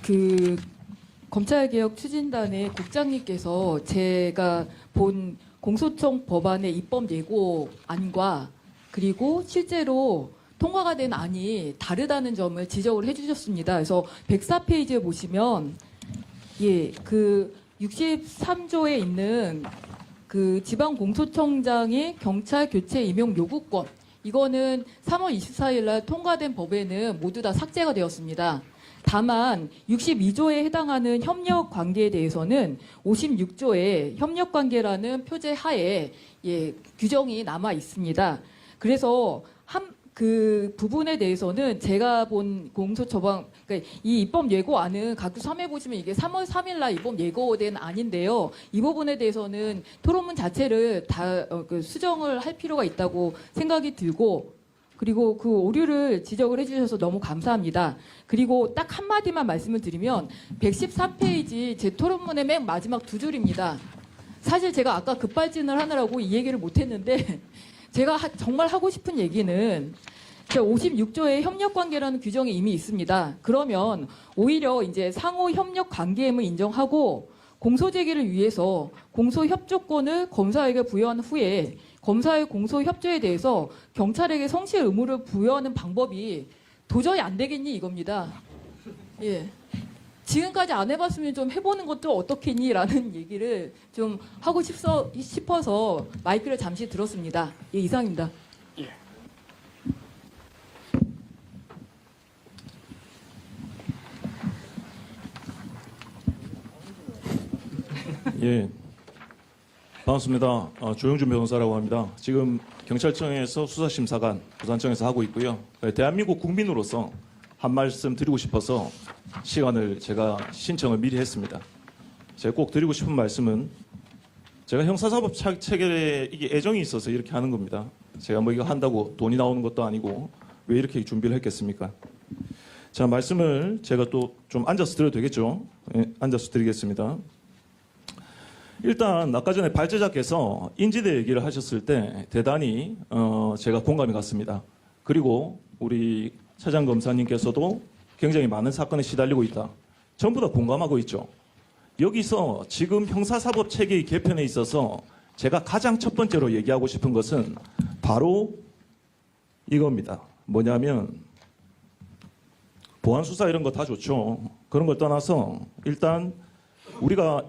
그 검찰개혁 추진단의 국장님께서 제가 본 공소청 법안의 입법 예고안과 그리고 실제로 통과가 된 안이 다르다는 점을 지적을 해주셨습니다. 그래서 104페이지에 보시면 그 63조에 있는 그 지방공소청장의 경찰 교체 임용 요구권, 이거는 3월 24일 날 통과된 법에는 모두 다 삭제가 되었습니다. 다만 62조에 해당하는 협력 관계에 대해서는 56조에 협력 관계라는 표제 하에 규정이 남아 있습니다. 그래서 그 부분에 대해서는 제가 본 공소처방, 그러니까 이 입법 예고안은 각주 3회 보시면 이게 3월 3일 날 입법 예고된 안인데요. 이 부분에 대해서는 토론문 자체를 다 수정을 할 필요가 있다고 생각이 들고, 그리고 그 오류를 지적을 해주셔서 너무 감사합니다. 그리고 딱 한마디만 말씀을 드리면 114페이지 제 토론문의 맨 마지막 두 줄입니다. 사실 제가 아까 급발진을 하느라고 이 얘기를 못했는데 제가 정말 하고 싶은 얘기는 56조에 협력관계라는 규정이 이미 있습니다. 그러면 오히려 이제 상호 협력관계임을 인정하고 공소제기를 위해서 공소협조권을 검사에게 부여한 후에 검사의 공소협조에 대해서 경찰에게 성실 의무를 부여하는 방법이 도저히 안 되겠니 이겁니다. 지금까지 안 해봤으면 좀 해보는 것도 어떻겠니? 라는 얘기를 좀 하고 싶어서 마이크를 잠시 들었습니다. 이상입니다. 반갑습니다. 조영준 변호사라고 합니다. 지금 경찰청에서 수사심사관, 부산청에서 하고 있고요. 대한민국 국민으로서 한 말씀 드리고 싶어서 시간을 제가 신청을 미리 했습니다. 제가 꼭 드리고 싶은 말씀은 제가 형사사법 체계에 이게 애정이 있어서 이렇게 하는 겁니다. 제가 뭐 이거 한다고 돈이 나오는 것도 아니고 왜 이렇게 준비를 했겠습니까? 자, 말씀을 제가 또 좀 앉아서 드려도 되겠죠? 앉아서 드리겠습니다. 일단 아까 전에 발제자께서 인지대 얘기를 하셨을 때 대단히 제가 공감이 갔습니다. 그리고 우리 차장 검사님께서도 굉장히 많은 사건에 시달리고 있다. 전부 다 공감하고 있죠. 여기서 지금 형사사법 체계의 개편에 있어서 제가 가장 첫 번째로 얘기하고 싶은 것은 바로 이겁니다. 뭐냐면 보안 수사 이런 거 다 좋죠. 그런 걸 떠나서 일단 우리가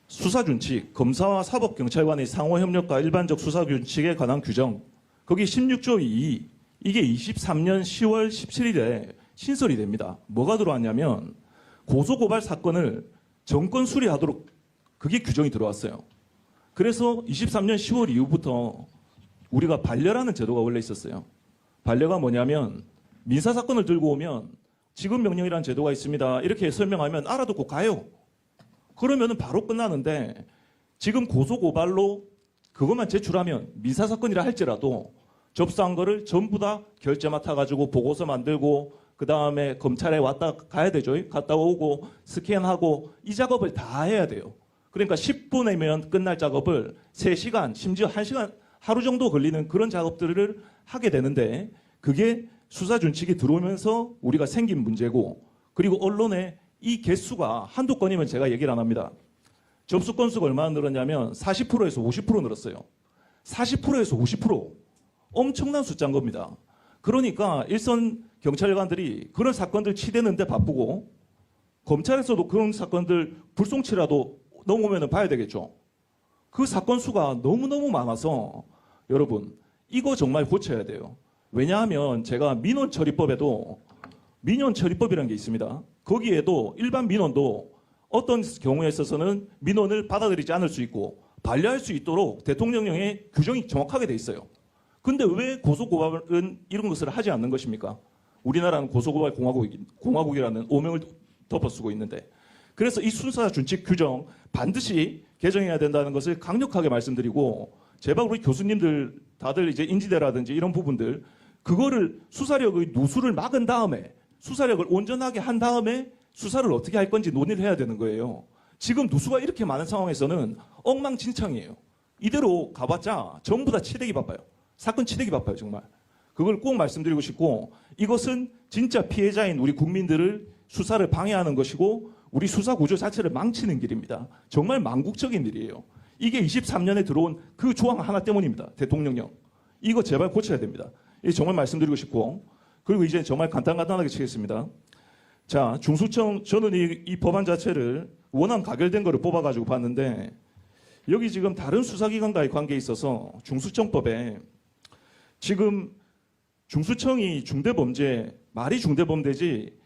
수사준칙, 검사와 사법경찰관의 상호협력과 일반적 수사준칙에 관한 규정, 거기 16조 2, 이게 23년 10월 17일에 신설이 됩니다. 뭐가 들어왔냐면 고소고발 사건을 정권 수리하도록 그게 규정이 들어왔어요. 그래서 23년 10월 이후부터 우리가 반려라는 제도가 원래 있었어요. 반려가 뭐냐면 민사사건을 들고 오면 지급명령이라는 제도가 있습니다. 이렇게 설명하면 알아듣고 가요. 그러면 바로 끝나는데 지금 고소고발로 그것만 제출하면 민사사건이라 할지라도 접수한 거를 전부 다 결제 맡아가지고 보고서 만들고 그 다음에 검찰에 왔다 가야 되죠. 갔다 오고 스캔하고 이 작업을 다 해야 돼요. 그러니까 10분이면 끝날 작업을 3시간 심지어 1시간 하루 정도 걸리는 그런 작업들을 하게 되는데 그게 수사준칙이 들어오면서 우리가 생긴 문제고 그리고 언론에 이 개수가 한두 건이면 제가 얘기를 안 합니다. 접수 건수가 얼마나 늘었냐면 40%에서 50% 늘었어요. 40%에서 50%. 엄청난 숫자인 겁니다. 그러니까 일선 경찰관들이 그런 사건들 치대는데 바쁘고 검찰에서도 그런 사건들 불송치라도 넘으면 봐야 되겠죠. 그 사건 수가 너무너무 많아서 여러분 이거 정말 고쳐야 돼요. 왜냐하면 제가 민원처리법에도 민원처리법이라는 게 있습니다. 거기에도 일반 민원도 어떤 경우에 있어서는 민원을 받아들이지 않을 수 있고 반려할 수 있도록 대통령령에 규정이 정확하게 돼 있어요. 근데 왜 고소고발은 이런 것을 하지 않는 것입니까? 우리나라는 고소고발 공화국이라는 오명을 덮어쓰고 있는데 그래서 이 수사준칙 규정 반드시 개정해야 된다는 것을 강력하게 말씀드리고 제발 우리 교수님들 다들 이제 인지대라든지 이런 부분들 그거를 수사력의 누수를 막은 다음에 수사력을 온전하게 한 다음에 수사를 어떻게 할 건지 논의를 해야 되는 거예요. 지금 누수가 이렇게 많은 상황에서는 엉망진창이에요. 이대로 가봤자 전부 다 치대기 바빠요. 사건 치대기 바빠요, 정말. 그걸 꼭 말씀드리고 싶고 이것은 진짜 피해자인 우리 국민들을 수사를 방해하는 것이고 우리 수사 구조 자체를 망치는 길입니다. 정말 망국적인 일이에요. 이게 23년에 들어온 그 조항 하나 때문입니다. 대통령령. 이거 제발 고쳐야 됩니다. 이 정말 말씀드리고 싶고, 그리고 이제 정말 간단하게 치겠습니다. 자, 중수청, 저는 이 법안 자체를 원안 가결된 거를 뽑아가지고 봤는데, 여기 지금 다른 수사기관과의 관계에 있어서 중수청법에 지금 중수청이 중대범죄, 말이 중대범죄지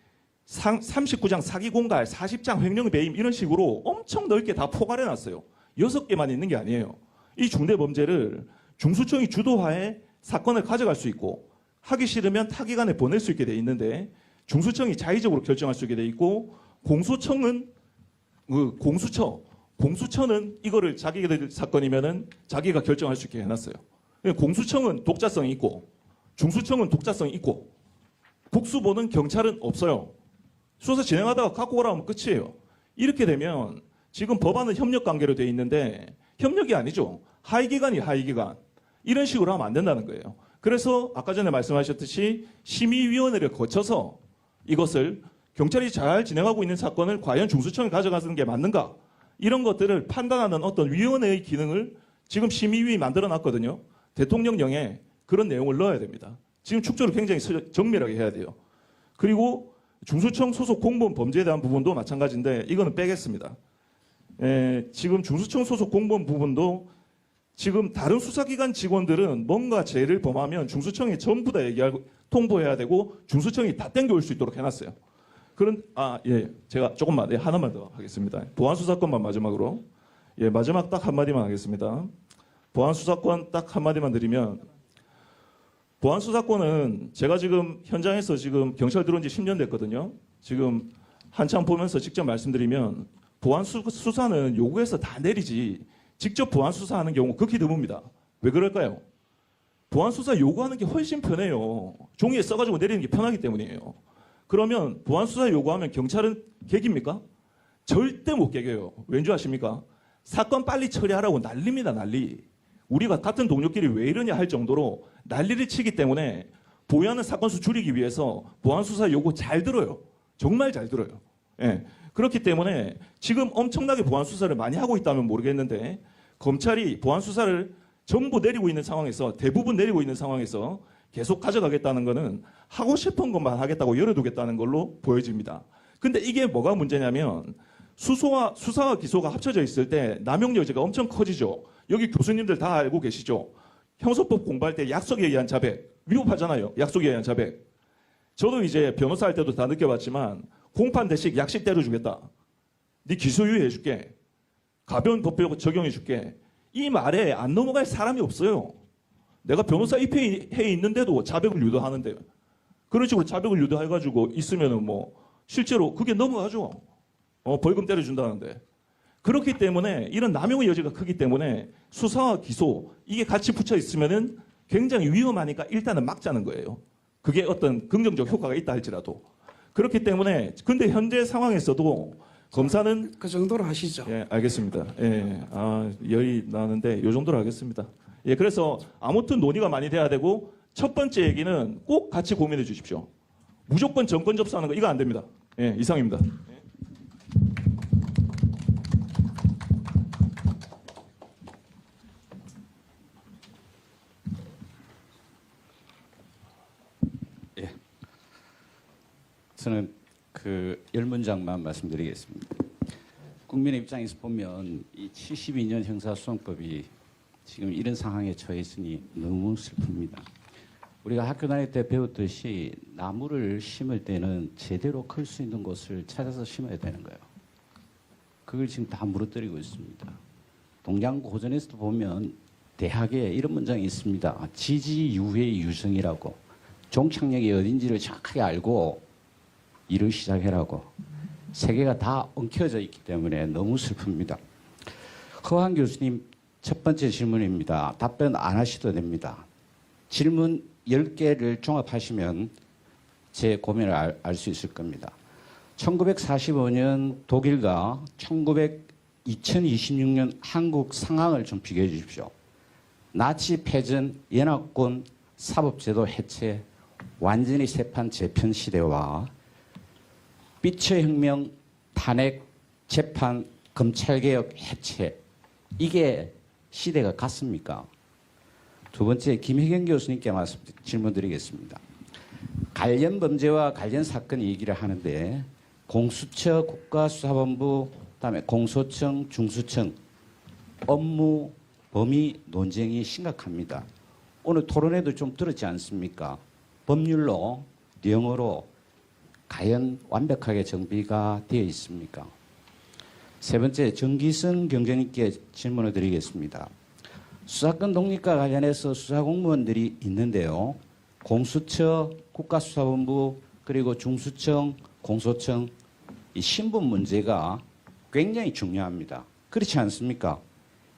39장 사기공갈, 40장 횡령 배임 이런 식으로 엄청 넓게 다 포괄해 놨어요. 6개만 있는 게 아니에요. 이 중대범죄를 중수청이 주도하에 사건을 가져갈 수 있고 하기 싫으면 타기관에 보낼 수 있게 돼 있는데 중수청이 자의적으로 결정할 수 있게 돼 있고 공수처는 이거를 자기들 사건이면은 자기가 결정할 수 있게 해놨어요. 공수청은 독자성이 있고 중수청은 독자성이 있고 국수보는 경찰은 없어요. 수사 진행하다가 갖고 오라 하면 끝이에요. 이렇게 되면 지금 법안은 협력 관계로 돼 있는데 협력이 아니죠. 하위기관이 하위기관. 이런 식으로 하면 안 된다는 거예요. 그래서 아까 전에 말씀하셨듯이 심의위원회를 거쳐서 이것을 경찰이 잘 진행하고 있는 사건을 과연 중수청이 가져가는 게 맞는가? 이런 것들을 판단하는 어떤 위원회의 기능을 지금 심의위에 만들어 놨거든요. 대통령령에 그런 내용을 넣어야 됩니다. 지금 축조를 굉장히 정밀하게 해야 돼요. 그리고 중수청 소속 공무원 범죄에 대한 부분도 마찬가지인데 이거는 빼겠습니다. 지금 중수청 소속 공무원 부분도 지금 다른 수사기관 직원들은 뭔가 죄를 범하면 중수청에 전부 다 얘기하고 통보해야 되고 중수청이 다 땡겨올 수 있도록 해놨어요. 제가 조금만 하나만 더 하겠습니다. 보안수사권만 마지막으로 마지막 딱 한마디만 하겠습니다. 보안수사권 딱 한마디만 드리면 보안수사권은 제가 지금 현장에서 지금 경찰 들어온 지 10년 됐거든요. 지금 한참 보면서 직접 말씀드리면 보안수사는 요구해서 다 내리지 직접 보안수사하는 경우 극히 드뭅니다. 왜 그럴까요? 보안수사 요구하는 게 훨씬 편해요. 종이에 써가지고 내리는 게 편하기 때문이에요. 그러면 보안수사 요구하면 경찰은 개깁니까? 절대 못 개겨요. 왠지 아십니까? 사건 빨리 처리하라고 난립니다. 난리. 우리가 같은 동료끼리 왜 이러냐 할 정도로 난리를 치기 때문에 보유하는 사건 수 줄이기 위해서 보안수사 요구 잘 들어요. 정말 잘 들어요. 그렇기 때문에 지금 엄청나게 보안수사를 많이 하고 있다면 모르겠는데 검찰이 보안수사를 전부 내리고 있는 상황에서 대부분 내리고 있는 상황에서 계속 가져가겠다는 것은 하고 싶은 것만 하겠다고 열어두겠다는 걸로 보여집니다. 근데 이게 뭐가 문제냐면 수사와 기소가 합쳐져 있을 때 남용 여지가 엄청 커지죠. 여기 교수님들 다 알고 계시죠. 형사법 공부할 때 약속에 의한 자백 위법하잖아요. 약속에 의한 자백. 저도 이제 변호사 할 때도 다 느껴봤지만 공판 대식 약식 때려주겠다. 네 기소유예 해줄게. 가벼운 법규 적용해줄게. 이 말에 안 넘어갈 사람이 없어요. 내가 변호사 입회해 있는데도 자백을 유도하는데 그런 식으로 자백을 유도해가지고 있으면은 뭐 실제로 그게 넘어가죠. 벌금 때려준다는데. 그렇기 때문에 이런 남용의 여지가 크기 때문에 수사와 기소 이게 같이 붙여 있으면은 굉장히 위험하니까 일단은 막자는 거예요. 그게 어떤 긍정적 효과가 있다 할지라도. 그렇기 때문에 근데 현재 상황에서도 검사는 그 정도로 하시죠. 예, 알겠습니다. 예, 열이 나는데 이 정도로 하겠습니다. 예, 그래서 아무튼 논의가 많이 돼야 되고 첫 번째 얘기는 꼭 같이 고민해 주십시오. 무조건 정권 접수하는 거 이거 안 됩니다. 예, 이상입니다. 저는 그 10문장만 말씀드리겠습니다. 국민의 입장에서 보면 이 72년 형사소송법이 지금 이런 상황에 처해 있으니 너무 슬픕니다. 우리가 학교 다닐 때 배웠듯이 나무를 심을 때는 제대로 클 수 있는 곳을 찾아서 심어야 되는 거예요. 그걸 지금 다 무너뜨리고 있습니다. 동양고 고전에서도 보면 대학에 이런 문장이 있습니다. 지지유의 유성이라고. 종착역이 어딘지를 정확하게 알고 일을 시작해라고. 세계가 다 엉켜져 있기 때문에 너무 슬픕니다. 허한 교수님 첫 번째 질문입니다. 답변 안 하셔도 됩니다. 질문 10개를 종합하시면 제 고민을 알 수 있을 겁니다. 1945년 독일과 2026년 한국 상황을 좀 비교해 주십시오. 나치 패전, 연합군, 사법제도 해체, 완전히 새판 재편 시대와 빛의 혁명, 탄핵, 재판, 검찰개혁, 해체 이게 시대가 같습니까? 두 번째 김혜경 교수님께 질문드리겠습니다. 관련 범죄와 관련 사건 얘기를 하는데 공수처, 국가수사본부, 그다음에 공소청, 중수청 업무 범위 논쟁이 심각합니다. 오늘 토론회도 좀 들었지 않습니까? 법률로, 내용으로 과연 완벽하게 정비가 되어 있습니까? 세 번째, 정기성 경제님께 질문을 드리겠습니다. 수사권 독립과 관련해서 수사 공무원들이 있는데요. 공수처, 국가수사본부, 그리고 중수청, 공소청 이 신분 문제가 굉장히 중요합니다. 그렇지 않습니까?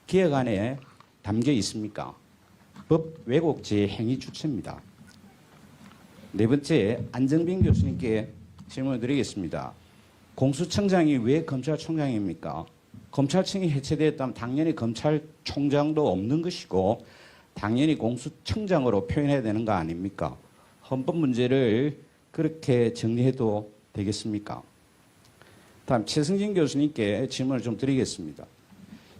개혁안에 담겨 있습니까? 법 왜곡죄 행위 주체입니다. 네 번째, 안정빈 교수님께 질문을 드리겠습니다. 공수청장이 왜 검찰총장입니까? 검찰청이 해체되었다면 당연히 검찰총장도 없는 것이고 당연히 공수청장으로 표현해야 되는 거 아닙니까? 헌법 문제를 그렇게 정리해도 되겠습니까? 다음 최승진 교수님께 질문을 좀 드리겠습니다.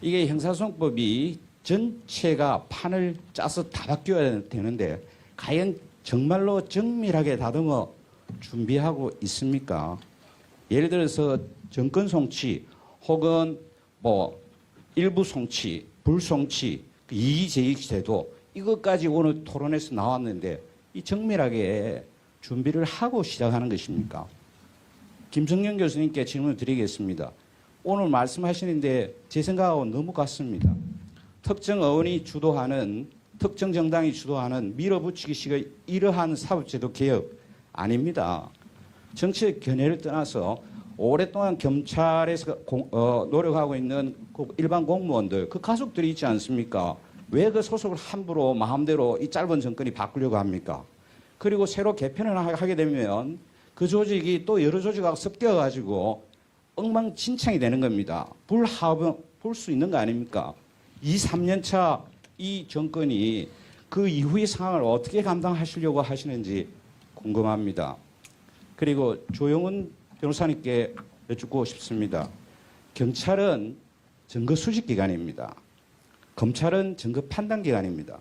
이게 형사소송법이 전체가 판을 짜서 다 바뀌어야 되는데 과연 정말로 정밀하게 다듬어 준비하고 있습니까? 예를 들어서 정권 송치 혹은 뭐 일부 송치, 불송치, 이의제기 제도 이것까지 오늘 토론에서 나왔는데 이 정밀하게 준비를 하고 시작하는 것입니까? 김성년 교수님께 질문을 드리겠습니다. 오늘 말씀하시는데 제 생각하고 너무 같습니다. 특정 어원이 주도하는 특정 정당이 주도하는 밀어붙이기식의 이러한 사법제도 개혁 아닙니다. 정치의 견해를 떠나서 오랫동안 경찰에서 노력하고 있는 일반 공무원들 그 가족들이 있지 않습니까? 왜 그 소속을 함부로 마음대로 이 짧은 정권이 바꾸려고 합니까? 그리고 새로 개편을 하게 되면 그 조직이 또 여러 조직하고 섞여가지고 엉망진창이 되는 겁니다. 불합은 볼 수 있는 거 아닙니까? 2, 3년 차 이 정권이 그 이후의 상황을 어떻게 감당하시려고 하시는지 궁금합니다. 그리고 조영훈 변호사님께 여쭙고 싶습니다. 경찰은 증거 수집 기관입니다. 검찰은 증거 판단 기관입니다.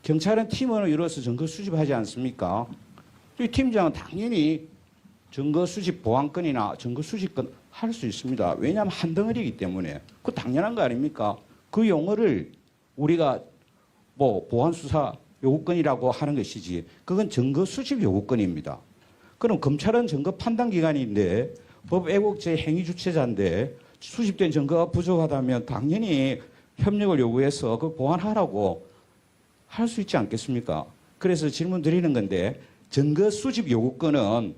경찰은 팀원을 이뤄서 증거 수집하지 않습니까? 이 팀장은 당연히 증거 수집 보안권이나 증거 수집권 할 수 있습니다. 왜냐하면 한 덩어리이기 때문에. 그 당연한 거 아닙니까? 그 용어를 우리가 뭐 보안수사 요구권이라고 하는 것이지 그건 증거 수집 요구권입니다. 그럼 검찰은 증거 판단 기관인데 법 왜곡죄 행위 주체자인데 수집된 증거가 부족하다면 당연히 협력을 요구해서 그 보완하라고 할 수 있지 않겠습니까? 그래서 질문 드리는 건데 증거 수집 요구권은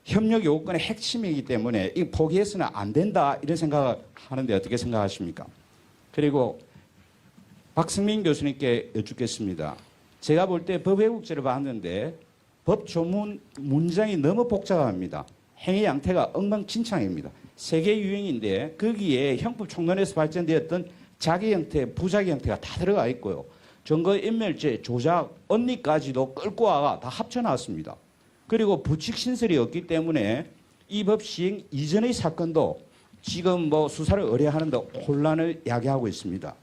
협력 요구권의 핵심이기 때문에 이 포기해서는 안 된다 이런 생각을 하는데 어떻게 생각하십니까? 그리고 박승민 교수님께 여쭙겠습니다. 제가 볼 때 법 왜곡죄를 봤는데 법 조문 문장이 너무 복잡합니다. 행위 양태가 엉망진창입니다. 세계 유행인데 거기에 형법 총론에서 발전되었던 자기 형태, 부자기 형태가 다 들어가 있고요. 증거 인멸죄, 조작, 언니까지도 끌고 와가 다 합쳐놨습니다. 그리고 부칙 신설이 없기 때문에 이 법 시행 이전의 사건도 지금 뭐 수사를 의뢰하는데 혼란을 야기하고 있습니다.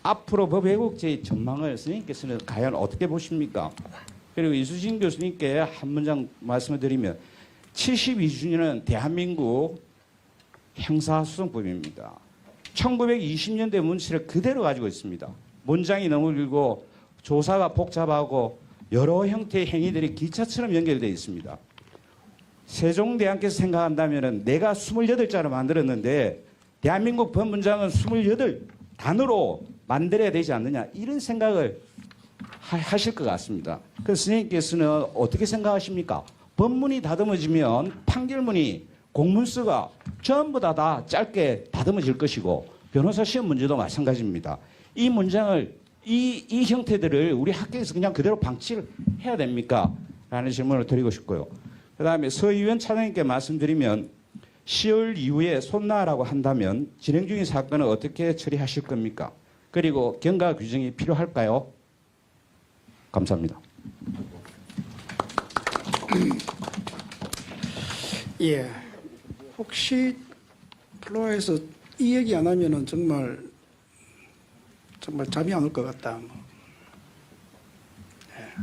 앞으로 법 왜곡죄의 전망을 선생님께서는 과연 어떻게 보십니까? 그리고 이수진 교수님께 한 문장 말씀을 드리면 72주년은 대한민국 형사소송법입니다. 1920년대 문체를 그대로 가지고 있습니다. 문장이 너무 길고 조사가 복잡하고 여러 형태의 행위들이 기차처럼 연결되어 있습니다. 세종대왕께서 생각한다면 내가 28자로 만들었는데 대한민국 법문장은 28단으로 만들어야 되지 않느냐 이런 생각을 하실 것 같습니다. 그래서 선생님께서는 어떻게 생각하십니까? 법문이 다듬어지면 판결문이 공문서가 전부 다 짧게 다듬어질 것이고 변호사 시험 문제도 마찬가지입니다. 이 문장을 이 형태들을 우리 학교에서 그냥 그대로 방치를 해야 됩니까? 라는 질문을 드리고 싶고요. 그 다음에 서 의원 차장님께 말씀드리면 10월 이후에 손나라고 한다면 진행 중인 사건을 어떻게 처리하실 겁니까? 그리고 경과 규정이 필요할까요? 감사합니다. 예. 혹시 플로아에서 이 얘기 안 하면은 정말 잠이 안 올 것 같다. 뭐. 예.